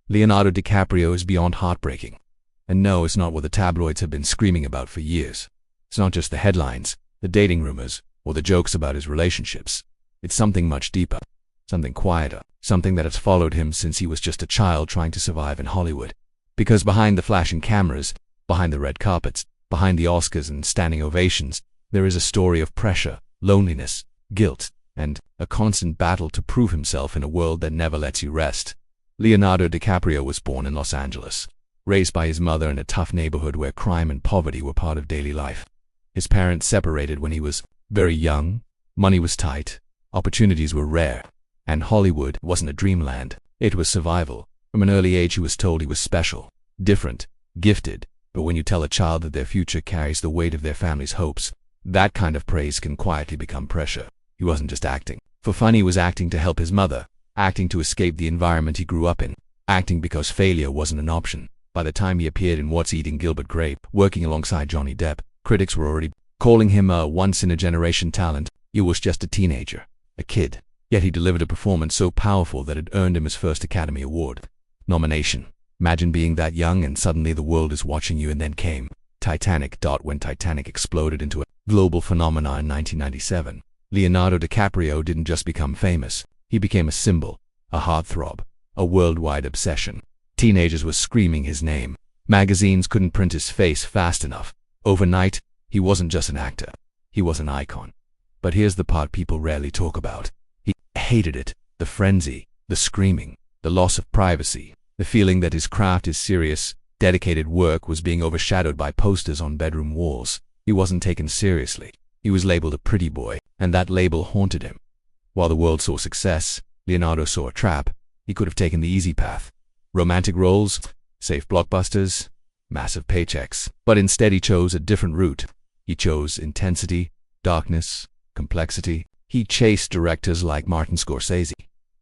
Leonardo DiCaprio is beyond heartbreaking. And no, it's not what the tabloids have been screaming about for years. It's not just the headlines, the dating rumors, or the jokes about his relationships. It's something much deeper, something quieter, something that has followed him since he was just a child trying to survive in Hollywood. Because behind the flashing cameras, behind the red carpets, behind the Oscars and standing ovations, there is a story of pressure, loneliness, guilt, and a constant battle to prove himself in a world that never lets you rest. Leonardo DiCaprio was born in Los Angeles, raised by his mother in a tough neighborhood where crime and poverty were part of daily life. His parents separated when he was very young, money was tight, opportunities were rare, and Hollywood wasn't a dreamland, it was survival. From an early age he was told he was special, different, gifted, but when you tell a child that their future carries the weight of their family's hopes, that kind of praise can quietly become pressure. He wasn't just acting for fun, he was acting to help his mother, acting to escape the environment he grew up in, acting because failure wasn't an option. By the time he appeared in What's Eating Gilbert Grape, working alongside Johnny Depp, critics were already calling him a once-in-a-generation talent. He was just a teenager, a kid, yet he delivered a performance so powerful that it earned him his first Academy Award nomination. Imagine being that young and suddenly the world is watching you, and then came Titanic. When Titanic exploded into a global phenomenon in 1997, Leonardo DiCaprio didn't just become famous, he became a symbol, a heartthrob, a worldwide obsession. Teenagers were screaming his name. Magazines couldn't print his face fast enough. Overnight, he wasn't just an actor, he was an icon. But here's the part people rarely talk about. He hated it, the frenzy, the screaming, the loss of privacy, the feeling that his craft, his serious, dedicated work was being overshadowed by posters on bedroom walls. He wasn't taken seriously. He was labeled a pretty boy, and that label haunted him. While the world saw success, Leonardo saw a trap. He could have taken the easy path. Romantic roles, safe blockbusters, massive paychecks. But instead he chose a different route. He chose intensity, darkness, complexity. He chased directors like Martin Scorsese.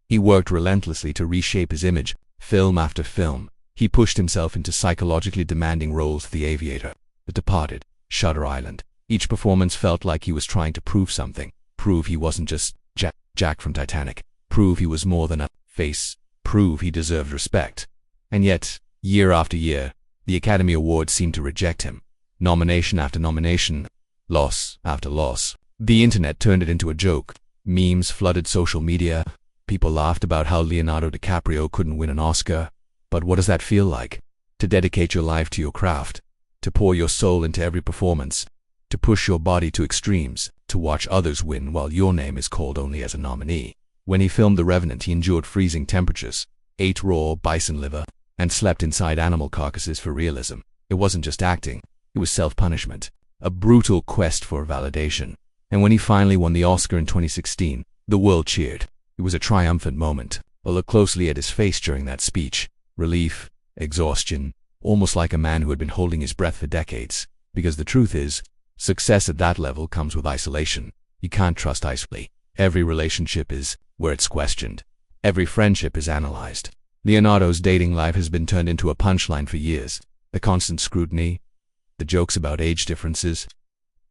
He worked relentlessly to reshape his image, film after film. He pushed himself into psychologically demanding roles: The Aviator, The Departed, Shutter Island. Each performance felt like he was trying to prove something. Prove he wasn't just Jack from Titanic. Prove he was more than a face. Prove he deserved respect. And yet, year after year, the Academy Awards seemed to reject him. Nomination after nomination, loss after loss. The internet turned it into a joke. Memes flooded social media. People laughed about how Leonardo DiCaprio couldn't win an Oscar. But what does that feel like? To dedicate your life to your craft, to pour your soul into every performance, to push your body to extremes, to watch others win while your name is called only as a nominee. When he filmed The Revenant, he endured freezing temperatures, ate raw bison liver, and slept inside animal carcasses for realism. It wasn't just acting, it was self-punishment, a brutal quest for validation. And when he finally won the Oscar in 2016, the world cheered. It was a triumphant moment. But look closely at his face during that speech. Relief, exhaustion, almost like a man who had been holding his breath for decades. Because the truth is, success at that level comes with isolation. You can't trust isolation. Every relationship is where it's questioned. Every friendship is analyzed. Leonardo's dating life has been turned into a punchline for years. The constant scrutiny, the jokes about age differences,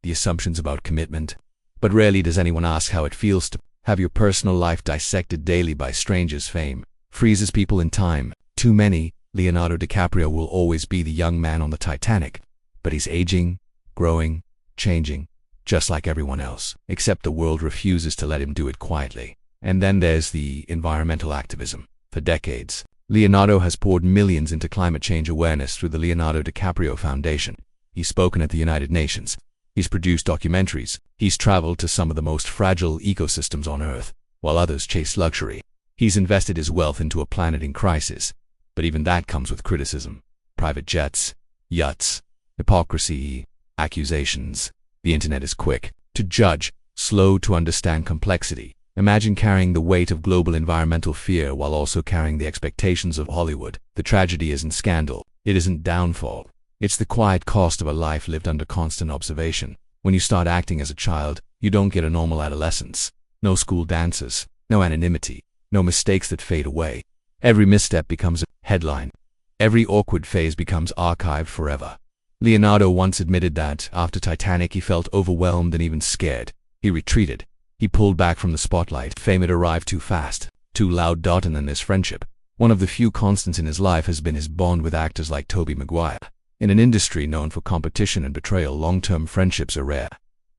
the assumptions about commitment. But rarely does anyone ask how it feels to have your personal life dissected daily by strangers. Fame freezes people in time. Too many. Leonardo DiCaprio will always be the young man on the Titanic. But he's aging, growing, changing, just like everyone else. Except the world refuses to let him do it quietly. And then there's the environmental activism. For decades, Leonardo has poured millions into climate change awareness through the Leonardo DiCaprio Foundation. He's spoken at the United Nations. He's produced documentaries. He's traveled to some of the most fragile ecosystems on Earth, while others chase luxury. He's invested his wealth into a planet in crisis. But even that comes with criticism. Private jets, yachts, hypocrisy, accusations. The internet is quick to judge, slow to understand complexity. Imagine carrying the weight of global environmental fear while also carrying the expectations of Hollywood. The tragedy isn't scandal. It isn't downfall. It's the quiet cost of a life lived under constant observation. When you start acting as a child, you don't get a normal adolescence. No school dances, no anonymity, no mistakes that fade away. Every misstep becomes a headline. Every awkward phase becomes archived forever. Leonardo once admitted that, after Titanic, he felt overwhelmed and even scared. He retreated. He pulled back from the spotlight. Fame had arrived too fast, too loud. And then there's friendship. One of the few constants in his life has been his bond with actors like Tobey Maguire. In an industry known for competition and betrayal, long-term friendships are rare.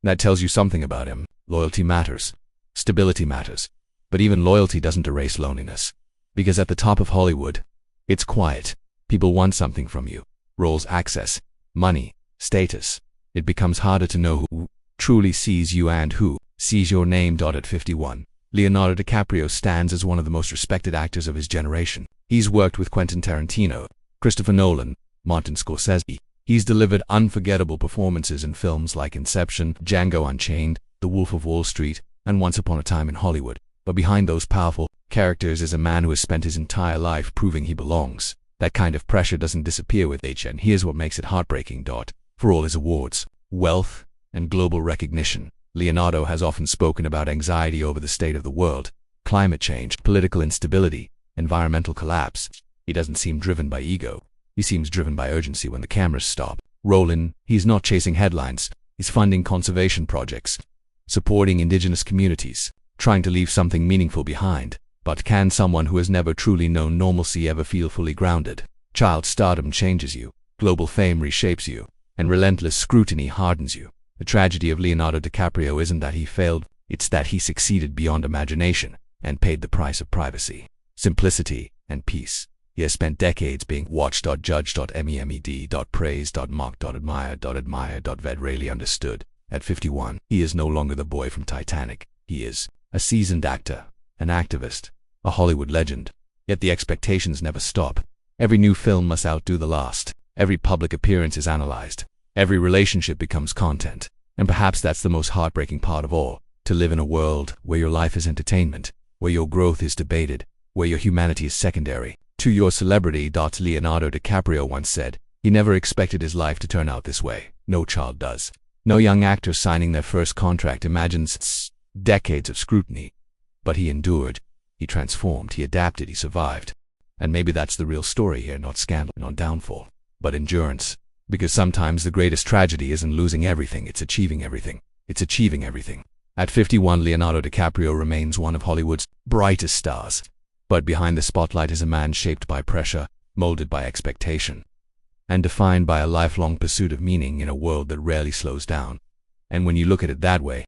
That tells you something about him. Loyalty matters. Stability matters. But even loyalty doesn't erase loneliness. Because at the top of Hollywood, it's quiet. People want something from you. Roles, access, money, status. It becomes harder to know who truly sees you and who sees your name. At 51, Leonardo DiCaprio stands as one of the most respected actors of his generation. He's worked with Quentin Tarantino, Christopher Nolan, Martin Scorsese. He's delivered unforgettable performances in films like Inception, Django Unchained, The Wolf of Wall Street, and Once Upon a Time in Hollywood. But behind those powerful characters is a man who has spent his entire life proving he belongs. That kind of pressure doesn't disappear with age, and here's what makes it heartbreaking. For all his awards, wealth, and global recognition, Leonardo has often spoken about anxiety over the state of the world, climate change, political instability, environmental collapse. He doesn't seem driven by ego. He seems driven by urgency. When the cameras stop rolling, he's not chasing headlines. He's funding conservation projects, supporting indigenous communities, trying to leave something meaningful behind. But can someone who has never truly known normalcy ever feel fully grounded? Child stardom changes you, global fame reshapes you, and relentless scrutiny hardens you. The tragedy of Leonardo DiCaprio isn't that he failed, it's that he succeeded beyond imagination and paid the price of privacy, simplicity, and peace. He has spent decades being watched, judged, memed, praised, mocked, admired, rarely understood. At 51, he is no longer the boy from Titanic. He is a seasoned actor, an activist, a Hollywood legend. Yet the expectations never stop. Every new film must outdo the last. Every public appearance is analyzed. Every relationship becomes content. And perhaps that's the most heartbreaking part of all. To live in a world where your life is entertainment, where your growth is debated, where your humanity is secondary to your celebrity. Leonardo DiCaprio once said, he never expected his life to turn out this way. No child does. No young actor signing their first contract imagines decades of scrutiny. But he endured, he transformed, he adapted, he survived. And maybe that's the real story here, not scandal, not downfall, but endurance. Because sometimes the greatest tragedy isn't losing everything, it's achieving everything. It's achieving everything. At 51, Leonardo DiCaprio remains one of Hollywood's brightest stars. But behind the spotlight is a man shaped by pressure, molded by expectation, and defined by a lifelong pursuit of meaning in a world that rarely slows down. And when you look at it that way,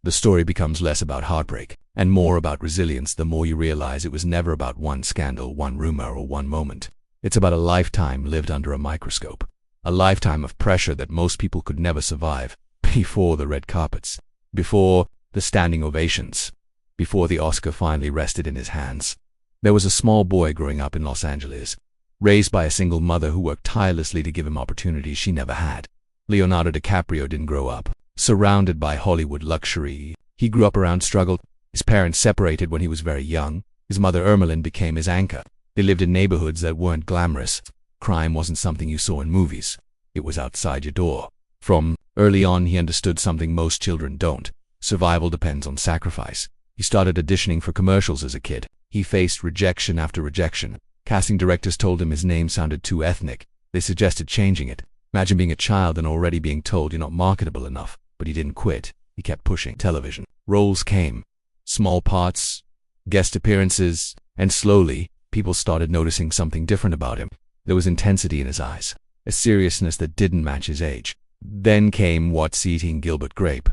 the story becomes less about heartbreak and more about resilience. The more you realize it was never about one scandal, one rumor, or one moment. It's about a lifetime lived under a microscope. A lifetime of pressure that most people could never survive. Before the red carpets, before the standing ovations, before the Oscar finally rested in his hands. There was a small boy growing up in Los Angeles, raised by a single mother who worked tirelessly to give him opportunities she never had. Leonardo DiCaprio didn't grow up surrounded by Hollywood luxury. He grew up around struggle. His parents separated when he was very young. His mother Ermeline became his anchor. They lived in neighborhoods that weren't glamorous. Crime wasn't something you saw in movies. It was outside your door. From early on, he understood something most children don't. Survival depends on sacrifice. He started auditioning for commercials as a kid. He faced rejection after rejection. Casting directors told him his name sounded too ethnic. They suggested changing it. Imagine being a child and already being told you're not marketable enough. But he didn't quit. He kept pushing. Television. Roles came. Small parts, guest appearances, and slowly, people started noticing something different about him. There was intensity in his eyes, a seriousness that didn't match his age. Then came What's Eating Gilbert Grape.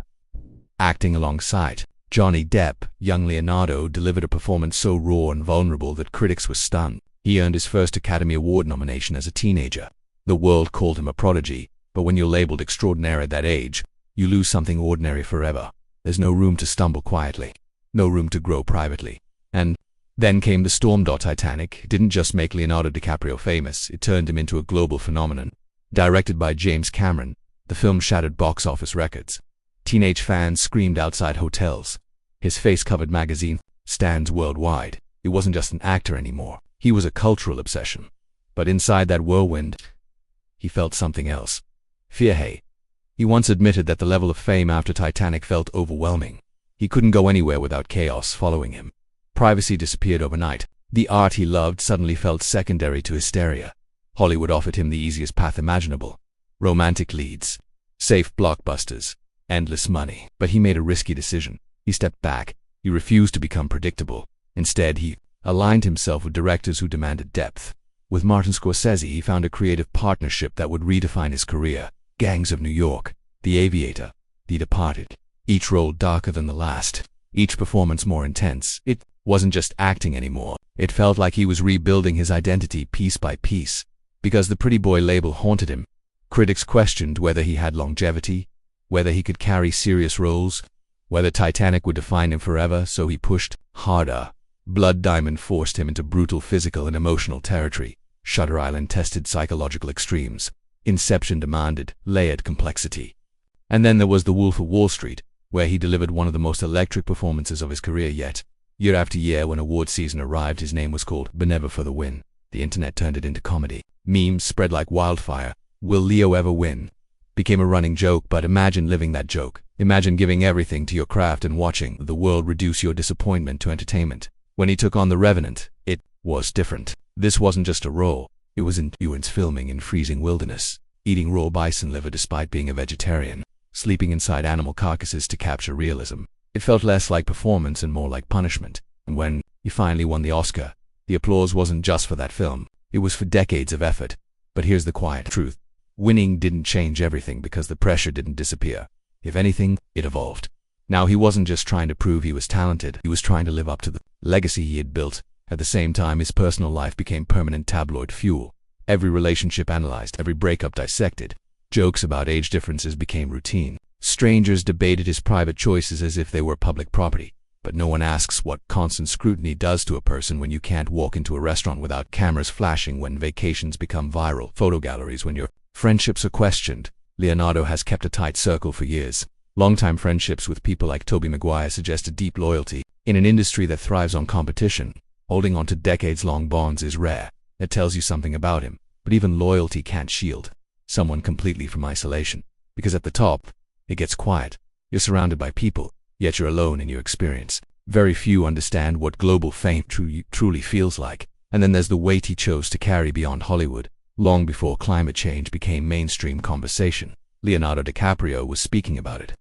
Acting alongside Johnny Depp, young Leonardo delivered a performance so raw and vulnerable that critics were stunned. He earned his first Academy Award nomination as a teenager. The world called him a prodigy, but when you're labeled extraordinary at that age, you lose something ordinary forever. There's no room to stumble quietly, no room to grow privately. And then came the storm. Titanic didn't just make Leonardo DiCaprio famous, it turned him into a global phenomenon. Directed by James Cameron, the film shattered box office records. Teenage fans screamed outside hotels. His face covered magazine stands worldwide. He wasn't just an actor anymore. He was a cultural obsession. But inside that whirlwind, he felt something else. Fear. He once admitted that the level of fame after Titanic felt overwhelming. He couldn't go anywhere without chaos following him. Privacy disappeared overnight. The art he loved suddenly felt secondary to hysteria. Hollywood offered him the easiest path imaginable. Romantic leads, safe blockbusters, endless money. But he made a risky decision. He stepped back. He refused to become predictable. Instead, he aligned himself with directors who demanded depth. With Martin Scorsese, he found a creative partnership that would redefine his career. Gangs of New York, The Aviator, The Departed. Each role darker than the last, each performance more intense. It wasn't just acting anymore. It felt like he was rebuilding his identity piece by piece. Because the pretty boy label haunted him, critics questioned whether he had longevity, whether he could carry serious roles, whether Titanic would define him forever, so he pushed harder. Blood Diamond forced him into brutal physical and emotional territory. Shutter Island tested psychological extremes. Inception demanded layered complexity. And then there was The Wolf of Wall Street, where he delivered one of the most electric performances of his career yet. Year after year, when award season arrived, his name was called, but never for the win. The internet turned it into comedy. Memes spread like wildfire. Will Leo ever win? Became a running joke, but imagine living that joke. Imagine giving everything to your craft and watching the world reduce your disappointment to entertainment. When he took on The Revenant, it was different. This wasn't just a role. It was endurance, filming in freezing wilderness, eating raw bison liver despite being a vegetarian, sleeping inside animal carcasses to capture realism. It felt less like performance and more like punishment. And when he finally won the Oscar, the applause wasn't just for that film. It was for decades of effort. But here's the quiet truth. Winning didn't change everything because the pressure didn't disappear. If anything, it evolved. Now he wasn't just trying to prove he was talented, he was trying to live up to the legacy he had built. At the same time, his personal life became permanent tabloid fuel. Every relationship analyzed, every breakup dissected. Jokes about age differences became routine. Strangers debated his private choices as if they were public property. But no one asks what constant scrutiny does to a person when you can't walk into a restaurant without cameras flashing, when vacations become viral photo galleries, when your friendships are questioned. Leonardo has kept a tight circle for years. Longtime friendships with people like Tobey Maguire suggest a deep loyalty. In an industry that thrives on competition, holding on to decades-long bonds is rare. It tells you something about him. But even loyalty can't shield someone completely from isolation. Because at the top, it gets quiet. You're surrounded by people, yet you're alone in your experience. Very few understand what global fame truly feels like. And then there's the weight he chose to carry beyond Hollywood. Long before climate change became mainstream conversation, Leonardo DiCaprio was speaking about it.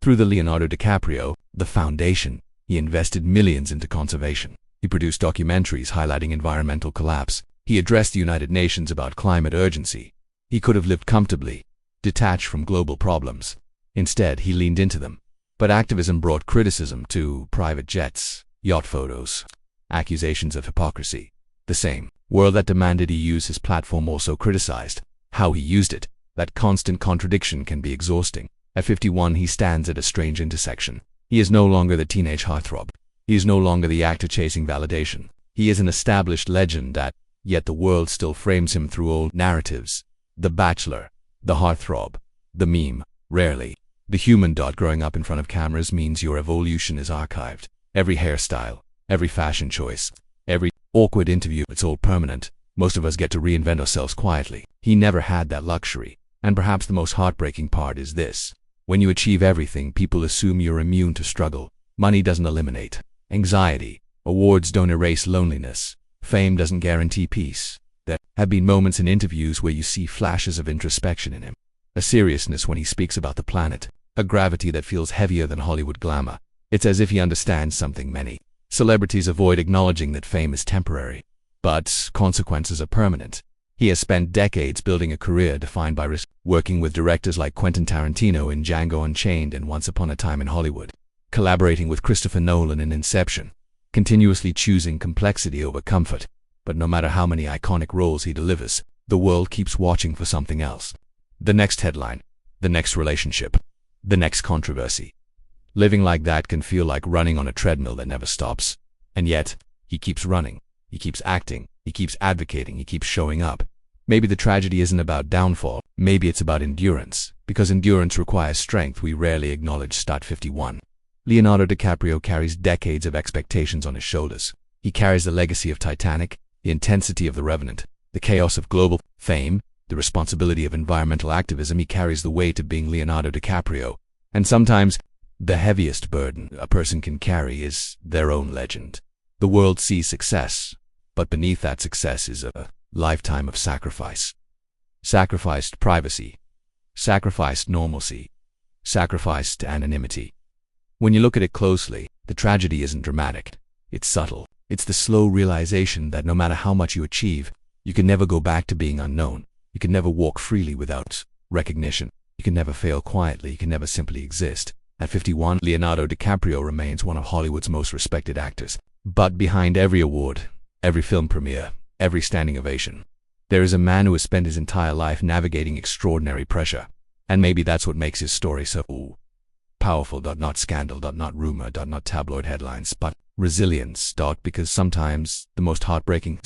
Through the Leonardo DiCaprio, the Foundation, he invested millions into conservation. He produced documentaries highlighting environmental collapse. He addressed the United Nations about climate urgency. He could have lived comfortably, detached from global problems. Instead, he leaned into them. But activism brought criticism to private jets, yacht photos, accusations of hypocrisy. The same world that demanded he use his platform also criticized how he used it. That constant contradiction can be exhausting. At 51, he stands at a strange intersection. He is no longer the teenage heartthrob. He is no longer the actor chasing validation. He is an established legend yet the world still frames him through old narratives. The Bachelor, the heartthrob, the meme. Rarely, the human dot growing up in front of cameras means your evolution is archived. Every hairstyle, every fashion choice, every awkward interview, it's all permanent. Most of us get to reinvent ourselves quietly. He never had that luxury. And perhaps the most heartbreaking part is this. When you achieve everything, people assume you're immune to struggle. Money doesn't eliminate anxiety. Awards don't erase loneliness. Fame doesn't guarantee peace. There have been moments in interviews where you see flashes of introspection in him. A seriousness when he speaks about the planet. A gravity that feels heavier than Hollywood glamour. It's as if he understands something many celebrities avoid acknowledging, that fame is temporary. But consequences are permanent. He has spent decades building a career defined by risk, working with directors like Quentin Tarantino in Django Unchained and Once Upon a Time in Hollywood, collaborating with Christopher Nolan in Inception, continuously choosing complexity over comfort. But no matter how many iconic roles he delivers, the world keeps watching for something else. The next headline, the next relationship, the next controversy. Living like that can feel like running on a treadmill that never stops. And yet, he keeps running, he keeps acting, he keeps advocating, he keeps showing up. Maybe the tragedy isn't about downfall, maybe it's about endurance. Because endurance requires strength we rarely acknowledge. Start 51. Leonardo DiCaprio carries decades of expectations on his shoulders. He carries the legacy of Titanic, the intensity of The Revenant, the chaos of global fame, the responsibility of environmental activism. He carries the weight of being Leonardo DiCaprio. And sometimes, the heaviest burden a person can carry is their own legend. The world sees success, but beneath that success is a lifetime of sacrifice. Sacrificed privacy, sacrificed normalcy, sacrificed anonymity. When you look at it closely, the tragedy isn't dramatic. It's subtle. It's the slow realization that no matter how much you achieve, you can never go back to being unknown. You can never walk freely without recognition. You can never fail quietly. You can never simply exist. At 51, Leonardo DiCaprio remains one of Hollywood's most respected actors. But behind every award, every film premiere, every standing ovation, there is a man who has spent his entire life navigating extraordinary pressure. And maybe that's what makes his story so powerful. Not scandal, not rumor, not tabloid headlines, but resilience. Because sometimes the most heartbreaking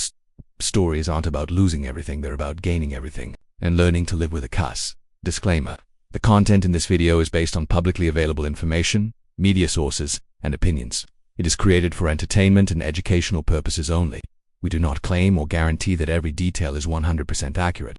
stories aren't about losing everything, they're about gaining everything and learning to live with a cuss. Disclaimer: the content in this video is based on publicly available information, media sources, and opinions. It is created for entertainment and educational purposes only. We do not claim or guarantee that every detail is 100% accurate.